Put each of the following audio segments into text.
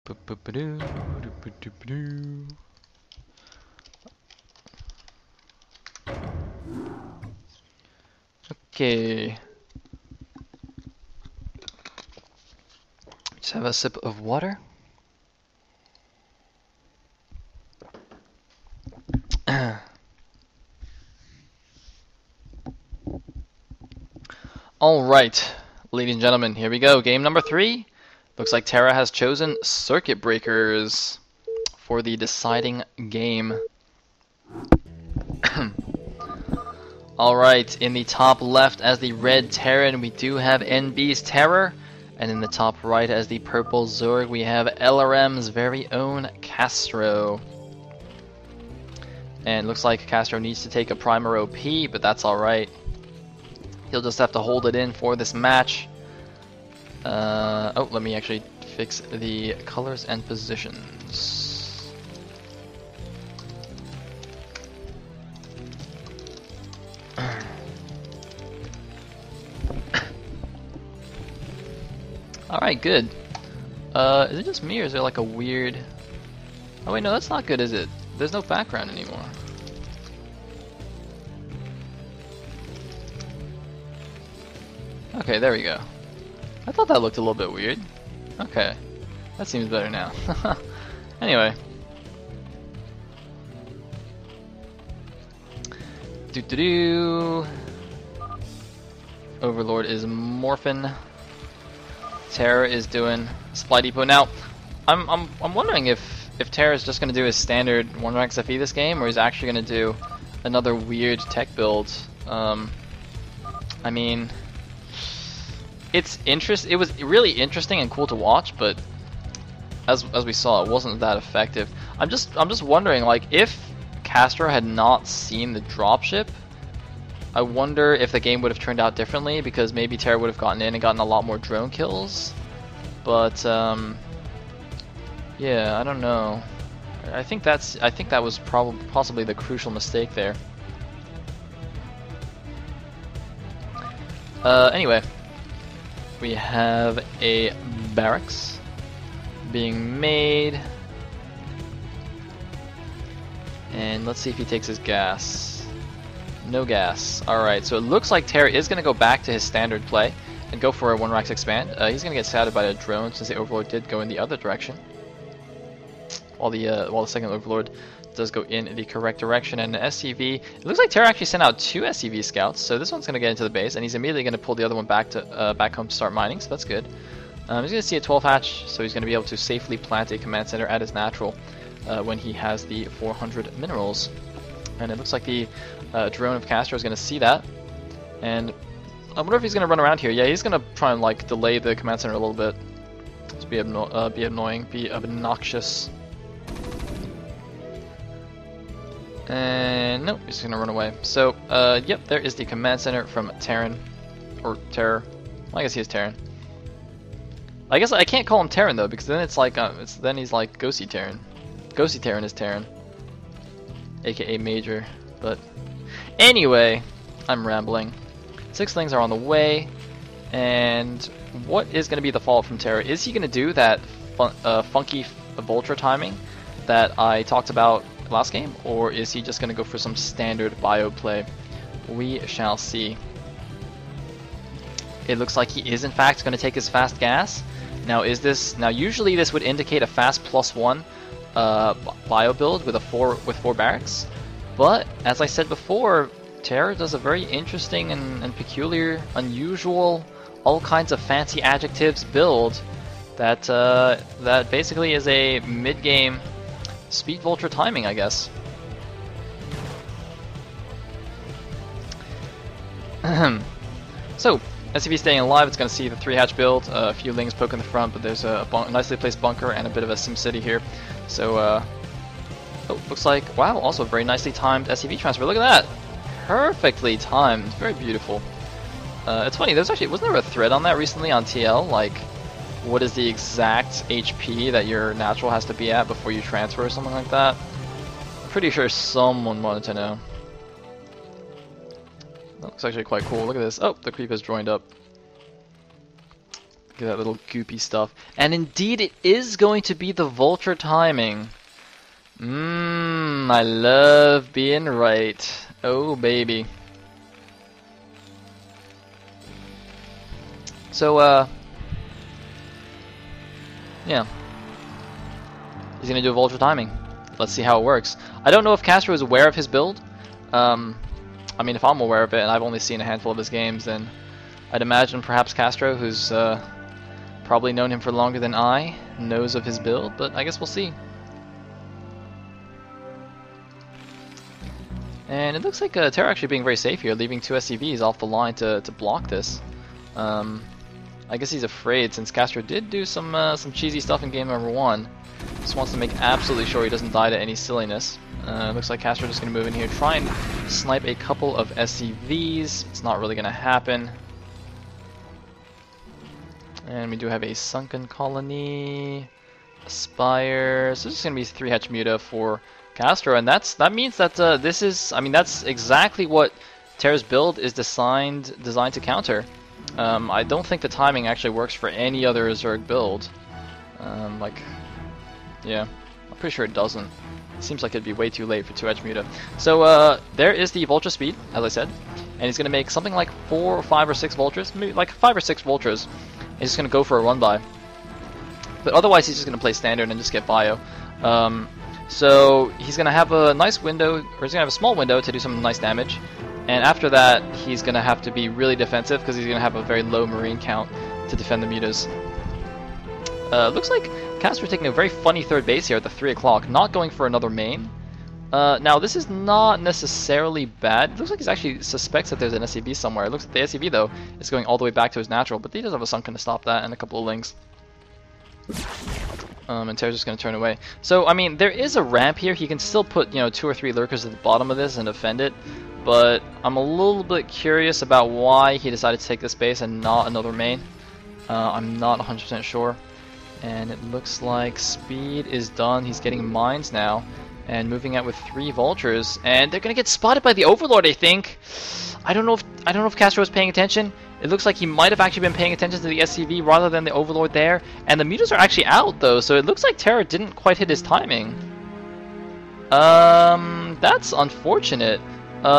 Okay. Just have a sip of water. Alright, ladies and gentlemen, here we go. Game number 3. Looks like TerrOr has chosen Circuit Breakers for the deciding game. Alright, in the top left as the red Terran, we do have NB's TerrOr. And in the top right as the purple Zerg, we have LRM's very own CaStrO. And it looks like CaStrO needs to take a primer OP, but that's alright. He'll just have to hold it in for this match. Oh, let me actually fix the colors and positions. Alright, good. Is it just me or is there like a weird... Oh wait, no, that's not good, is it? There's no background anymore. Okay, there we go. I thought that looked a little bit weird. Okay, that seems better now. Anyway. Doo-doo-doo. Overlord is morphin'. TerrOr is doing Supply Depot. Now, I'm wondering if TerrOr is just going to do his standard 1-rank FE this game, or he's actually going to do another weird tech build. I mean, it was really interesting and cool to watch, but as we saw, it wasn't that effective. I'm just wondering, like, if CaStrO had not seen the dropship, I wonder if the game would have turned out differently, because maybe TerrOr would have gotten in and gotten a lot more drone kills. But yeah, I don't know. I think that was possibly the crucial mistake there. Anyway, we have a barracks being made, and let's see if he takes his gas. No gas. Alright, so it looks like TerrOr is going to go back to his standard play and go for a 1-rack expand. He's going to get scouted by a drone since the Overlord did go in the other direction. While the second Overlord does go in the correct direction. And an SCV, it looks like TerrOr actually sent out 2 SCV scouts, so this one's going to get into the base, and he's immediately going to pull the other one back home to start mining, so that's good. He's going to see a 12 hatch, so he's going to be able to safely plant a command center at his natural when he has the 400 minerals. And it looks like the drone of CaStrO is going to see that, and I wonder if he's going to run around here. Yeah, he's going to try and like delay the command center a little bit to be annoying, be obnoxious. And nope, he's going to run away. So, yep, there is the command center from Terran, or TerrOr. Well, I guess he is Terran. I guess I can't call him Terran though, because then it's like then he's like Ghosty Terran. Ghosty Terran is Terran, aka Major. But anyway, I'm rambling. 6 things are on the way, and what is going to be the follow-up from TerrOr? Is he going to do that funky Vulture timing that I talked about last game, or is he just going to go for some standard bio play? We shall see. It looks like he is in fact going to take his fast gas. Now usually this would indicate a fast +1 bio build with 4 barracks. But, as I said before, TerrOr does a very interesting and peculiar, unusual, all kinds of fancy adjectives build that basically is a mid-game speed vulture timing, I guess. So, SCV staying alive, it's going to see the 3-hatch build, a few lings poking the front, but there's a nicely placed bunker and a bit of a SimCity here. So, oh, looks like, wow, also a very nicely timed SCV transfer. Look at that! Perfectly timed. Very beautiful. It's funny, wasn't there a thread on that recently on TL? Like, what is the exact HP that your natural has to be at before you transfer or something like that? I'm pretty sure someone wanted to know. That looks actually quite cool. Look at this. Oh, the creep has joined up. Look at that little goopy stuff. And indeed, it is going to be the vulture timing. I love being right. Oh, baby. So, yeah. He's going to do a vulture timing. Let's see how it works. I don't know if CaStrO is aware of his build. I mean, if I'm aware of it, and I've only seen a handful of his games, then I'd imagine perhaps CaStrO, who's probably known him for longer than I, knows of his build, but I guess we'll see. And it looks like TerrOr actually being very safe here, leaving 2 SCVs off the line to block this. I guess he's afraid, since CaStrO did do some cheesy stuff in game number 1. Just wants to make absolutely sure he doesn't die to any silliness. Looks like CaStrO just going to move in here, try and snipe a couple of SCVs. It's not really going to happen. And we do have a Sunken Colony, Aspire. So this is going to be 3 Hatch Muta for CaStrO, and that means that this is, I mean, that's exactly what TerrOr's build is designed to counter. I don't think the timing actually works for any other Zerg build. Yeah, I'm pretty sure it doesn't. It seems like it'd be way too late for 2 Edge Muta. So there is the Vulture speed, as I said, and he's going to make something like 4 or 5 or 6 Vultures, maybe like 5 or 6 Vultures. He's just going to go for a run by. But otherwise he's just going to play standard and just get bio. So he's going to have a nice window, or he's going to have a small window to do some nice damage. And after that, he's going to have to be really defensive because he's going to have a very low marine count to defend the mutas. Looks like CaStrO taking a very funny third base here at the 3 o'clock, not going for another main. Now, this is not necessarily bad. It looks like he actually suspects that there's an SCV somewhere. It looks like the SCV, though, is going all the way back to his natural, but he does have a Sunken to stop that and a couple of Lings. And TerrOr's just going to turn away. So, I mean, there is a ramp here. He can still put, 2 or 3 lurkers at the bottom of this and defend it. But I'm a little bit curious about why he decided to take this base and not another main. I'm not 100% sure. And it looks like speed is done. He's getting mines now. And moving out with 3 vultures. And they're going to get spotted by the Overlord, I think. I don't know if CaStrO is paying attention. It looks like he might have actually been paying attention to the SCV rather than the Overlord there. And the mutas are actually out, though, so it looks like TerrOr didn't quite hit his timing. That's unfortunate.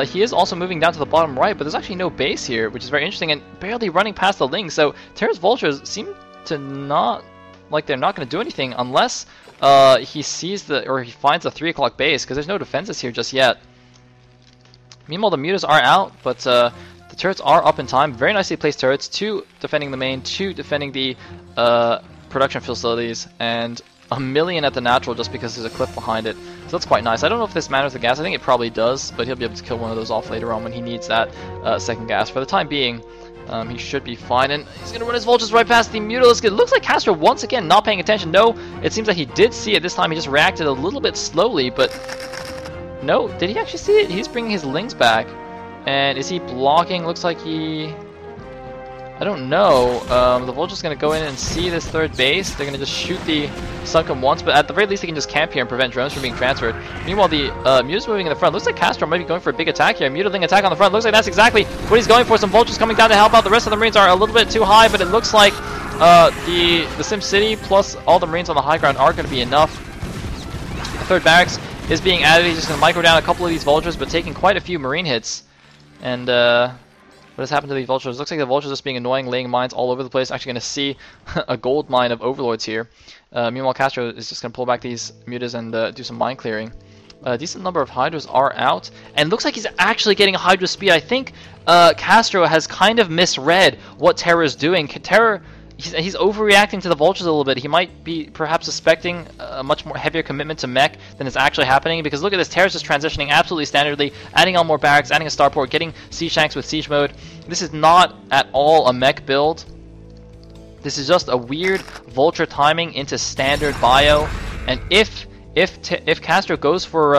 He is also moving down to the bottom right, but there's actually no base here, which is very interesting, and barely running past the Ling. So TerrOr's vultures seem to not, like they're not going to do anything unless he sees or he finds the 3 o'clock base, because there's no defenses here just yet. Meanwhile, the mutas are out, but the turrets are up in time. Very nicely placed turrets, 2 defending the main, 2 defending the production facilities, and a million at the natural just because there's a cliff behind it. So that's quite nice. I don't know if this matters the gas. I think it probably does, but he'll be able to kill one of those off later on when he needs that second gas. For the time being, he should be fine, and he's going to run his vultures right past the muta. It looks like CaStrO once again not paying attention. No, it seems like he did see it this time. He just reacted a little bit slowly, but no, did he actually see it? He's bringing his Lings back. And is he blocking? Looks like he... I don't know. The Vulture's going to go in and see this third base. They're going to just shoot the Sunken once, but at the very least they can just camp here and prevent drones from being transferred. Meanwhile, the Muta's moving in the front. Looks like CaStrO might be going for a big attack here. Muta-Ling attack on the front. Looks like that's exactly what he's going for. Some Vultures coming down to help out. The rest of the Marines are a little bit too high, but it looks like the Sim City plus all the Marines on the high ground are going to be enough. The third barracks is being added. He's just going to micro down a couple of these Vultures, but taking quite a few Marine hits. And what has happened to these Vultures? Looks like the Vultures just being annoying, laying mines all over the place. Actually going to see a gold mine of Overlords here. Meanwhile, CaStrO is just going to pull back these mutas and do some mine clearing. A decent number of Hydras are out. And looks like he's actually getting a Hydra speed. I think CaStrO has kind of misread what TerrOr is doing. TerrOr... He's overreacting to the Vultures a little bit. He might be perhaps suspecting a much more heavier commitment to mech than is actually happening, because look at this, TerrOr's just transitioning absolutely standardly, adding on more barracks, adding a starport, getting siege tanks with siege mode. This is not at all a mech build. This is just a weird Vulture timing into standard bio, and if CaStrO goes for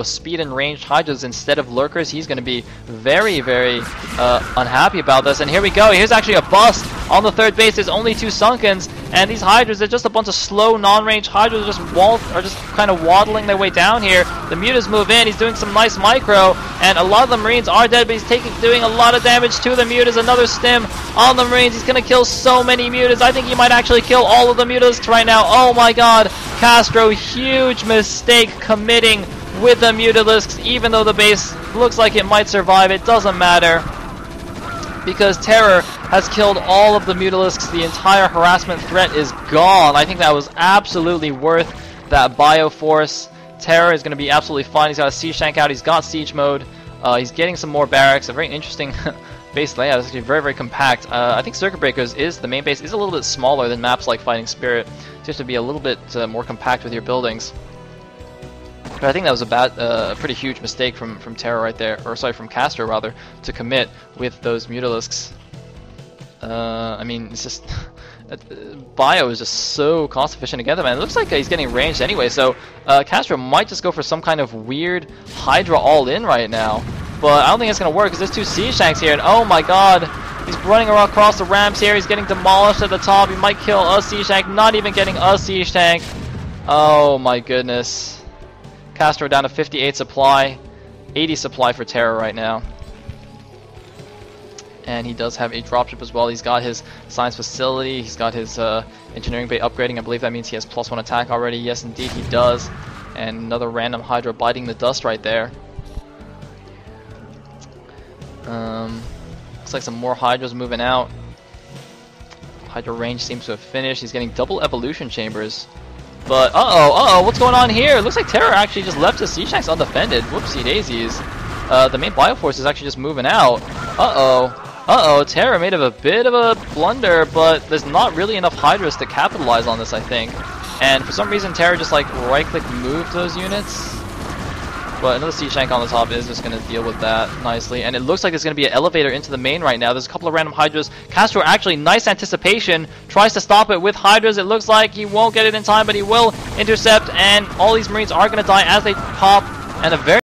speed and ranged Hydras instead of lurkers, he's going to be very, very unhappy about this. And here we go. Here's actually a bust on the third base. There's only 2 Sunkens, and these Hydras are just a bunch of slow, non-range Hydras are just kind of waddling their way down here. The mutas move in. He's doing some nice micro, and a lot of the Marines are dead, but he's doing a lot of damage to the Mutas. Another stim on the Marines. He's gonna kill so many Mutas. I think he might actually kill all of the Mutalisks right now. Oh my god, CaStrO, huge mistake committing with the Mutalisks. Even though the base looks like it might survive, it doesn't matter, because TerrOr has killed all of the Mutalisks. The entire harassment threat is gone. I think that was absolutely worth that Bioforce. TerrOr is going to be absolutely fine. He's got a siege tank out. He's got siege mode. He's getting some more barracks. A very interesting base layout. It's actually very, very compact. I think Circuit Breakers is the main base. Is a little bit smaller than maps like Fighting Spirit. So you have to be a little bit more compact with your buildings. But I think that was a pretty huge mistake from TerrOr right there, or sorry, from CaStrO rather, to commit with those Mutalisks. I mean, it's just Bio is just so cost efficient together, man. It looks like he's getting ranged anyway, so CaStrO might just go for some kind of weird Hydra all-in right now. But I don't think it's gonna work because there's two siege tanks here, and oh my god, he's running around across the ramps here. He's getting demolished at the top. He might kill a siege tank, not even getting a siege tank. Oh my goodness. CaStrO down to 58 supply, 80 supply for TerrOr right now. And he does have a dropship as well. He's got his science facility, he's got his engineering bay upgrading. I believe that means he has +1 attack already. Yes, indeed he does. And another random Hydra biting the dust right there. Looks like some more Hydras moving out. Hydra range seems to have finished. He's getting double evolution chambers. But what's going on here? It looks like TerrOr actually just left his siege tanks undefended. Whoopsie daisies. The main Bioforce is actually just moving out. TerrOr made a bit of a blunder, but there's not really enough Hydras to capitalize on this, I think. And for some reason, TerrOr just like right-click moved those units. But another siege tank on the top is just going to deal with that nicely. And it looks like there's going to be an elevator into the main right now. There's a couple of random Hydras. CaStrO actually, nice anticipation, tries to stop it with Hydras. It looks like he won't get it in time, but he will intercept. And all these Marines are going to die as they pop. And a very